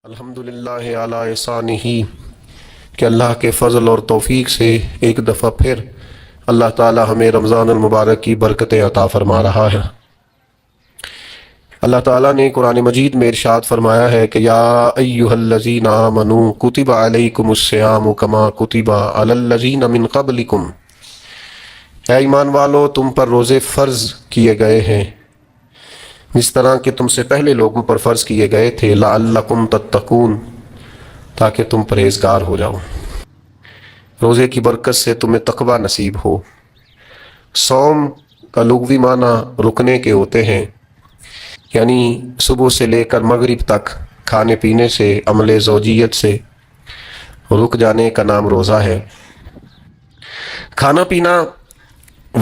الحمدللہ علی احسانہ کہ اللہ کے فضل اور توفیق سے ایک دفعہ پھر اللہ تعالی ہمیں رمضان المبارک کی برکتیں عطا فرما رہا ہے۔ اللہ تعالیٰ نے قرآن مجید میں ارشاد فرمایا ہے کہ یا ایہا الذین آمنوا کتب علیکم الصیام کما کتب علی الذین من قبلکم، اے ایمان والو تم پر روزے فرض کیے گئے ہیں جس طرح کہ تم سے پہلے لوگوں پر فرض کیے گئے تھے، لعلکم تتقون، تاکہ تم پرہیزگار ہو جاؤ۔ روزے کی برکت سے تمہیں تقوی نصیب ہو۔ صوم کا لغوی معنی رکنے کے ہوتے ہیں، یعنی صبح سے لے کر مغرب تک کھانے پینے سے، عمل زوجیت سے رک جانے کا نام روزہ ہے۔ کھانا پینا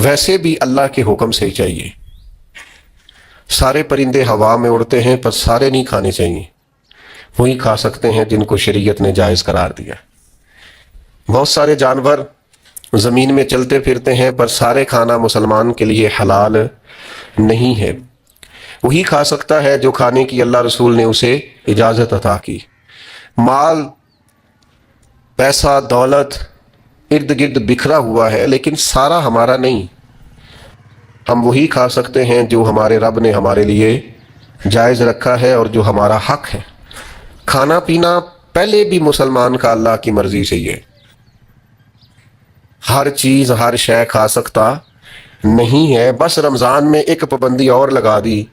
ویسے بھی اللہ کے حکم سے ہی چاہیے۔ سارے پرندے ہوا میں اڑتے ہیں پر سارے نہیں کھانے چاہیے، وہی کھا سکتے ہیں جن کو شریعت نے جائز قرار دیا۔ بہت سارے جانور زمین میں چلتے پھرتے ہیں پر سارے کھانا مسلمان کے لیے حلال نہیں ہے، وہی کھا سکتا ہے جو کھانے کی اللہ رسول نے اسے اجازت عطا کی۔ مال، پیسہ، دولت ارد گرد بکھرا ہوا ہے لیکن سارا ہمارا نہیں، ہم وہی کھا سکتے ہیں جو ہمارے رب نے ہمارے لیے جائز رکھا ہے اور جو ہمارا حق ہے۔ کھانا پینا پہلے بھی مسلمان کا اللہ کی مرضی سے ہی ہے، ہر چیز ہر شے کھا سکتا نہیں ہے۔ بس رمضان میں ایک پابندی اور لگا دی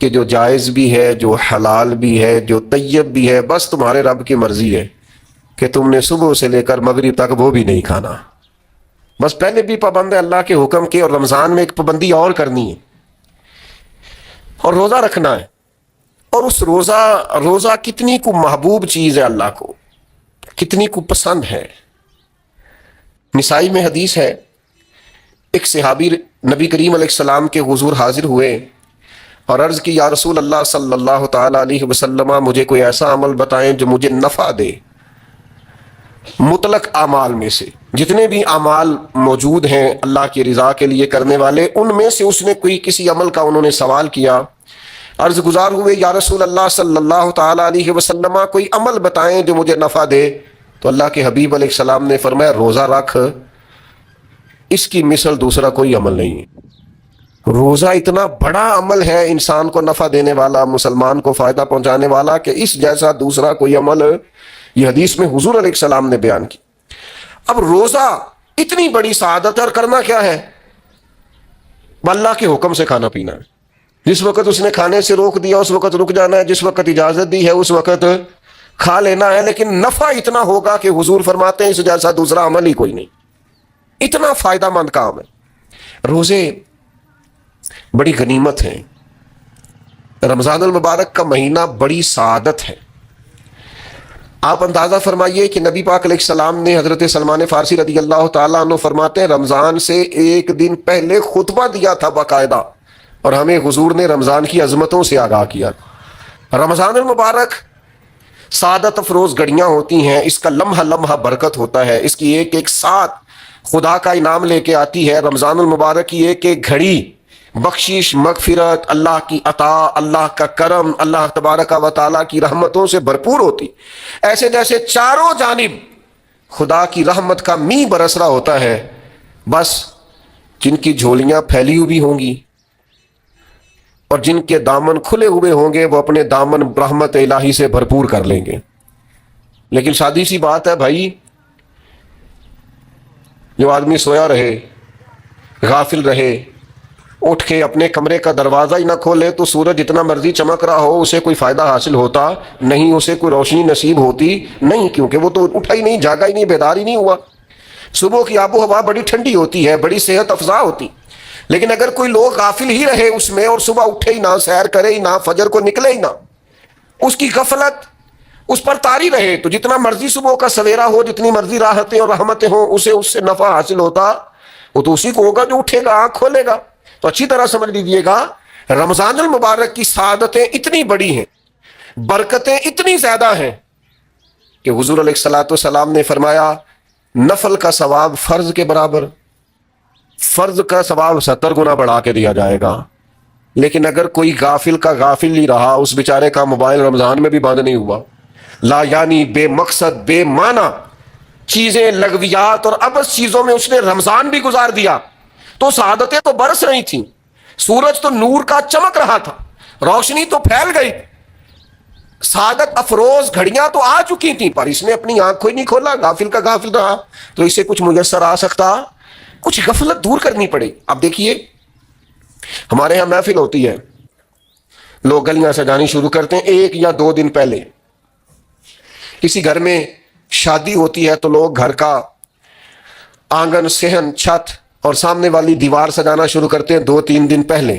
کہ جو جائز بھی ہے، جو حلال بھی ہے، جو طیب بھی ہے، بس تمہارے رب کی مرضی ہے کہ تم نے صبح سے لے کر مغرب تک وہ بھی نہیں کھانا۔ بس پہلے بھی پابند ہے اللہ کے حکم کے، اور رمضان میں ایک پابندی اور کرنی ہے اور روزہ رکھنا ہے۔ اور اس روزہ کتنی کو محبوب چیز ہے، اللہ کو کتنی کو پسند ہے۔ نسائی میں حدیث ہے، ایک صحابی نبی کریم علیہ السلام کے حضور حاضر ہوئے اور عرض کی یا رسول اللہ صلی اللہ تعالی علیہ وسلم، مجھے کوئی ایسا عمل بتائیں جو مجھے نفع دے۔ مطلق اعمال میں سے جتنے بھی اعمال موجود ہیں اللہ کی رضا کے لیے کرنے والے، ان میں سے اس نے کسی عمل کا انہوں نے سوال کیا۔ عرض گزار ہوئے یا رسول اللہ صلی اللہ تعالی علیہ وسلم، کوئی عمل بتائیں جو مجھے نفع دے۔ تو اللہ کے حبیب علیہ السلام نے فرمایا روزہ رکھ، اس کی مثل دوسرا کوئی عمل نہیں ہے۔ روزہ اتنا بڑا عمل ہے، انسان کو نفع دینے والا، مسلمان کو فائدہ پہنچانے والا، کہ اس جیسا دوسرا کوئی عمل یہ حدیث میں حضور علیہ السلام نے بیان کی۔ اب روزہ اتنی بڑی سعادت ہے، اور کرنا کیا ہے؟ اللہ کے حکم سے کھانا پینا ہے۔ جس وقت اس نے کھانے سے روک دیا اس وقت رک جانا ہے، جس وقت اجازت دی ہے اس وقت کھا لینا ہے، لیکن نفع اتنا ہوگا کہ حضور فرماتے ہیں اس جیسا دوسرا عمل ہی کوئی نہیں، اتنا فائدہ مند کام ہے۔ روزے بڑی غنیمت ہیں، رمضان المبارک کا مہینہ بڑی سعادت ہے۔ آپ اندازہ فرمائیے کہ نبی پاک علیہ السلام نے حضرت سلمان فارسی رضی اللہ تعالیٰ عنہ فرماتے ہیں رمضان سے ایک دن پہلے خطبہ دیا تھا باقاعدہ، اور ہمیں حضور نے رمضان کی عظمتوں سے آگاہ کیا۔ رمضان المبارک سعادت افروز گھڑیاں ہوتی ہیں، اس کا لمحہ لمحہ برکت ہوتا ہے، اس کی ایک ایک ساتھ خدا کا انعام لے کے آتی ہے۔ رمضان المبارک کی ایک ایک گھڑی بخشش، مغفرت، اللہ کی عطا، اللہ کا کرم، اللہ تبارک و تعالیٰ کی رحمتوں سے بھرپور ہوتی، ایسے جیسے چاروں جانب خدا کی رحمت کا می برس رہا ہوتا ہے۔ بس جن کی جھولیاں پھیلی ہوئی ہوں گی اور جن کے دامن کھلے ہوئے ہوں گے وہ اپنے دامن رحمت الہی سے بھرپور کر لیں گے۔ لیکن سادی سی بات ہے بھائی، جو آدمی سویا رہے، غافل رہے، اٹھ کے اپنے کمرے کا دروازہ ہی نہ کھولے تو سورج جتنا مرضی چمک رہا ہو اسے کوئی فائدہ حاصل ہوتا نہیں، اسے کوئی روشنی نصیب ہوتی نہیں، کیونکہ وہ تو اٹھا ہی نہیں، جاگا ہی نہیں، بیدار ہی نہیں ہوا۔ صبح کی آب و ہوا بڑی ٹھنڈی ہوتی ہے، بڑی صحت افزا ہوتی، لیکن اگر کوئی لوگ غافل ہی رہے اس میں، اور صبح اٹھے ہی نہ، سیر کرے ہی نہ، فجر کو نکلے ہی نہ، اس کی غفلت اس پر طاری رہے، تو جتنا مرضی صبح کا سویرا ہو، جتنی مرضی راحتیں اور رحمتیں ہوں، اسے اس سے نفع حاصل ہوتا وہ تو اسی کو ہوگا جو اٹھے گا، آنکھ کھولے گا۔ تو اچھی طرح سمجھ لیجئے گا، رمضان المبارک کی سعادتیں اتنی بڑی ہیں، برکتیں اتنی زیادہ ہیں کہ حضور علیہ الصلوۃ والسلام نے فرمایا نفل کا ثواب فرض کے برابر، فرض کا ثواب 70 گنا بڑھا کے دیا جائے گا۔ لیکن اگر کوئی غافل کا غافل ہی رہا، اس بیچارے کا موبائل رمضان میں بھی بند نہیں ہوا، لا یعنی بے مقصد بے معنی چیزیں، لغویات اور ابس چیزوں میں اس نے رمضان بھی گزار دیا تو سعادتیں تو برس رہی تھیں، سورج تو نور کا چمک رہا تھا، روشنی تو پھیل گئی، سعادت افروز گھڑیاں تو آ چکی تھیں، پر اس نے اپنی آنکھ کو ہی نہیں کھولا، غافل کا غافل رہا۔ تو اسے کچھ میسر آ سکتا، کچھ غفلت دور کرنی پڑے۔ اب دیکھیے ہمارے یہاں محفل ہوتی ہے، لوگ گلیاں سجانی شروع کرتے ہیں 1 یا 2 دن پہلے۔ کسی گھر میں شادی ہوتی ہے تو لوگ گھر کا آنگن، صحن، چھت اور سامنے والی دیوار سجانا شروع کرتے ہیں 2-3 دن پہلے،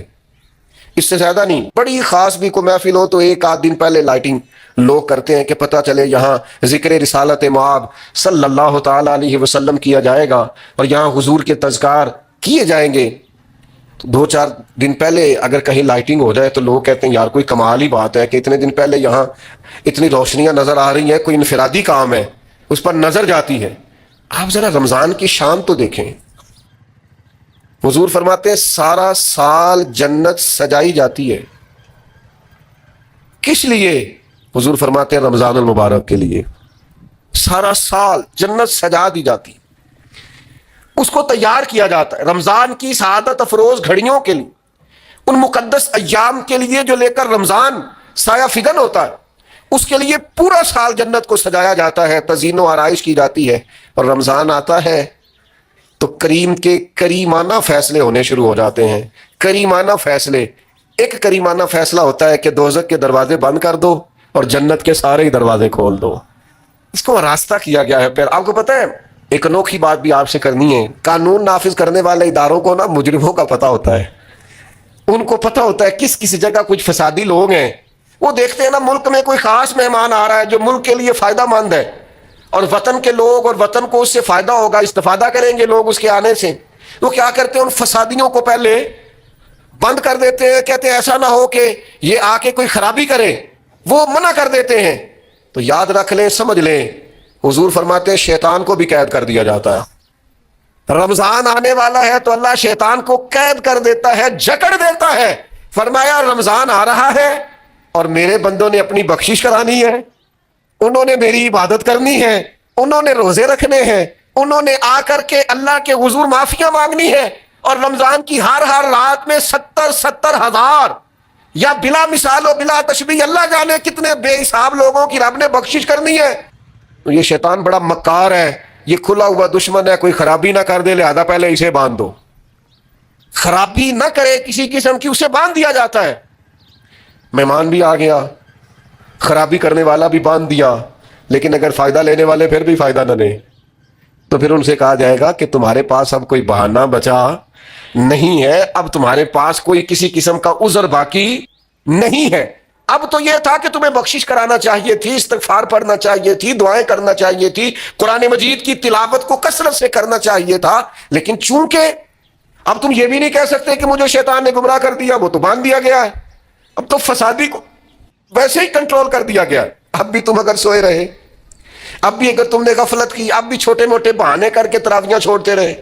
اس سے زیادہ نہیں۔ بڑی خاص بھی کوئی محفل ہو تو 1-8 دن پہلے لائٹنگ لوگ کرتے ہیں کہ پتہ چلے یہاں ذکر رسالت مآب صلی اللہ تعالی علیہ وسلم کیا جائے گا اور یہاں حضور کے تذکار کیے جائیں گے۔ تو 2-4 دن پہلے اگر کہیں لائٹنگ ہو جائے تو لوگ کہتے ہیں یار کوئی کمال ہی بات ہے کہ اتنے دن پہلے یہاں اتنی روشنیاں نظر آ رہی ہیں، کوئی انفرادی کام ہے، اس پر نظر جاتی ہے۔ آپ ذرا رمضان کی شان تو دیکھیں، حضور فرماتے ہیں سارا سال جنت سجائی جاتی ہے، کس لیے؟ حضور فرماتے ہیں رمضان المبارک کے لیے، سارا سال جنت سجا دی جاتی، اس کو تیار کیا جاتا ہے رمضان کی سعادت افروز گھڑیوں کے لیے، ان مقدس ایام کے لیے جو لے کر رمضان سایہ فگن ہوتا ہے، اس کے لیے پورا سال جنت کو سجایا جاتا ہے، تزئین و آرائش کی جاتی ہے، اور رمضان آتا ہے تو کریم کے کریمانہ فیصلے ہونے شروع ہو جاتے ہیں۔ کریمانہ فیصلے، ایک کریمانہ فیصلہ ہوتا ہے کہ دوزخ کے دروازے بند کر دو اور جنت کے سارے ہی دروازے کھول دو، اس کو راستہ کیا گیا ہے۔ پھر آپ کو پتہ ہے ایک انوکھی بات بھی آپ سے کرنی ہے، قانون نافذ کرنے والے اداروں کو نا مجرموں کا پتہ ہوتا ہے، ان کو پتہ ہوتا ہے کس کس جگہ کچھ فسادی لوگ ہیں، وہ دیکھتے ہیں نا ملک میں کوئی خاص مہمان آ رہا ہے جو ملک کے لیے فائدہ مند ہے اور وطن کے لوگ اور وطن کو اس سے فائدہ ہوگا، استفادہ کریں گے لوگ اس کے آنے سے، وہ کیا کرتے ہیں ان فسادیوں کو پہلے بند کر دیتے ہیں، کہتے ہیں ایسا نہ ہو کہ یہ آ کے کوئی خرابی کرے، وہ منع کر دیتے ہیں۔ تو یاد رکھ لیں، سمجھ لیں، حضور فرماتے ہیں شیطان کو بھی قید کر دیا جاتا ہے۔ رمضان آنے والا ہے تو اللہ شیطان کو قید کر دیتا ہے، جکڑ دیتا ہے۔ فرمایا رمضان آ رہا ہے اور میرے بندوں نے اپنی بخشش کرانی ہے، انہوں نے میری عبادت کرنی ہے، انہوں نے روزے رکھنے ہیں، انہوں نے آ کر کے اللہ کے حضور معافیاں مانگنی ہے، اور رمضان کی ہر رات میں 70 ہزار یا بلا مثال و بلا تشبیہ اللہ جانے کتنے بے حساب لوگوں کی رب نے بخشش کرنی ہے۔ تو یہ شیطان بڑا مکار ہے، یہ کھلا ہوا دشمن ہے، کوئی خرابی نہ کر دے لہذا پہلے اسے باندھ دو، خرابی نہ کرے کسی قسم کی اسے باندھ دیا جاتا ہے۔ مہمان بھی آ گیا، خرابی کرنے والا بھی باندھ دیا، لیکن اگر فائدہ لینے والے پھر بھی فائدہ نہ لیں تو پھر ان سے کہا جائے گا کہ تمہارے پاس اب کوئی بہانہ بچا نہیں ہے، اب تمہارے پاس کوئی کسی قسم کا عذر باقی نہیں ہے۔ اب تو یہ تھا کہ تمہیں بخشش کرانا چاہیے تھی، استغفار پڑھنا چاہیے تھی، دعائیں کرنا چاہیے تھی، قرآن مجید کی تلاوت کو کثرت سے کرنا چاہیے تھا، لیکن چونکہ اب تم یہ بھی نہیں کہہ سکتے کہ مجھے شیطان نے گمراہ کر دیا، وہ تو باندھ دیا گیا ہے، اب تو فسادی کو ویسے ہی کنٹرول کر دیا گیا۔ اب بھی تم اگر سوئے رہے، اب بھی اگر تم نے غفلت کی، اب بھی چھوٹے موٹے بہانے کر کے تراویحاں چھوڑتے رہے،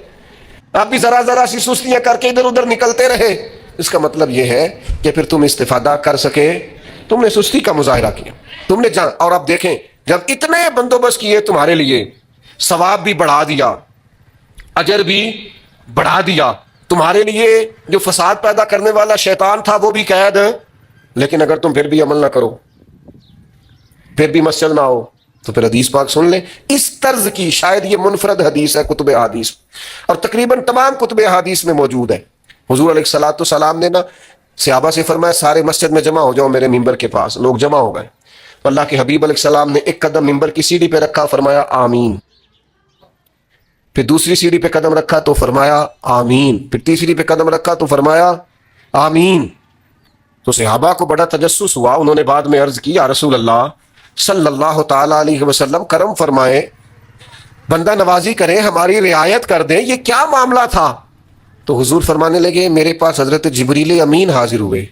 اب بھی ذرا سی سستیاں کر کے ادھر ادھر نکلتے رہے، اس کا مطلب یہ ہے کہ پھر تم استفادہ کر سکے، تم نے سستی کا مظاہرہ کیا، تم نے جان۔ اور اب دیکھیں جب اتنے بندوبست کیے تمہارے لیے، ثواب بھی بڑھا دیا، اجر بھی بڑھا دیا، تمہارے لیے جو فساد پیدا کرنے والا شیطان تھا وہ بھی قید، لیکن اگر تم پھر بھی عمل نہ کرو، پھر بھی مسجد نہ ہو، تو پھر حدیث پاک سن لیں اس طرز کی، شاید یہ منفرد حدیث ہے کتب احادیث اور تقریباً تمام کتب احادیث میں موجود ہے۔ حضور علیہ الصلوۃ والسلام نے نا صحابہ سے فرمایا سارے مسجد میں جمع ہو جاؤ میرے ممبر کے پاس، لوگ جمع ہو گئے، تو اللہ کے حبیب علیہ السلام نے ایک قدم ممبر کی سیڑھی پہ رکھا، فرمایا آمین، پھر دوسری سیڑھی پہ قدم رکھا تو فرمایا آمین، پھر تیسری پہ قدم رکھا تو فرمایا آمین۔ تو صحابہ کو بڑا تجسس ہوا، انہوں نے بعد میں عرض کی یا رسول اللہ صلی اللہ تعالی علیہ وسلم کرم فرمائے، بندہ نوازی کریں، ہماری رعایت کر دیں، یہ کیا معاملہ تھا؟ تو حضور فرمانے لگے میرے پاس حضرت جبریل امین حاضر ہوئے،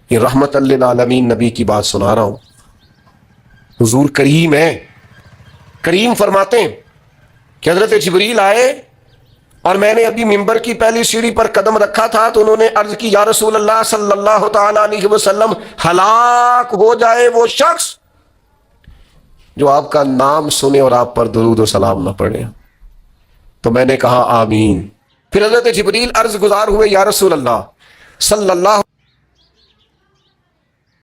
یہ رحمت للعالمین نبی کی بات سنا رہا ہوں، حضور کریم ہے، کریم فرماتے ہیں کہ حضرت جبریل آئے اور میں نے ابھی ممبر کی پہلی سیڑھی پر قدم رکھا تھا تو انہوں نے عرض کی یا رسول اللہ صلی اللہ تعالیٰ علیہ وسلم، ہلاک ہو جائے وہ شخص جو آپ کا نام سنے اور آپ پر درود و سلام نہ پڑھے۔ تو میں نے کہا آمین۔ پھر حضرت جبریل عرض گزار ہوئے یا رسول اللہ صلی اللہ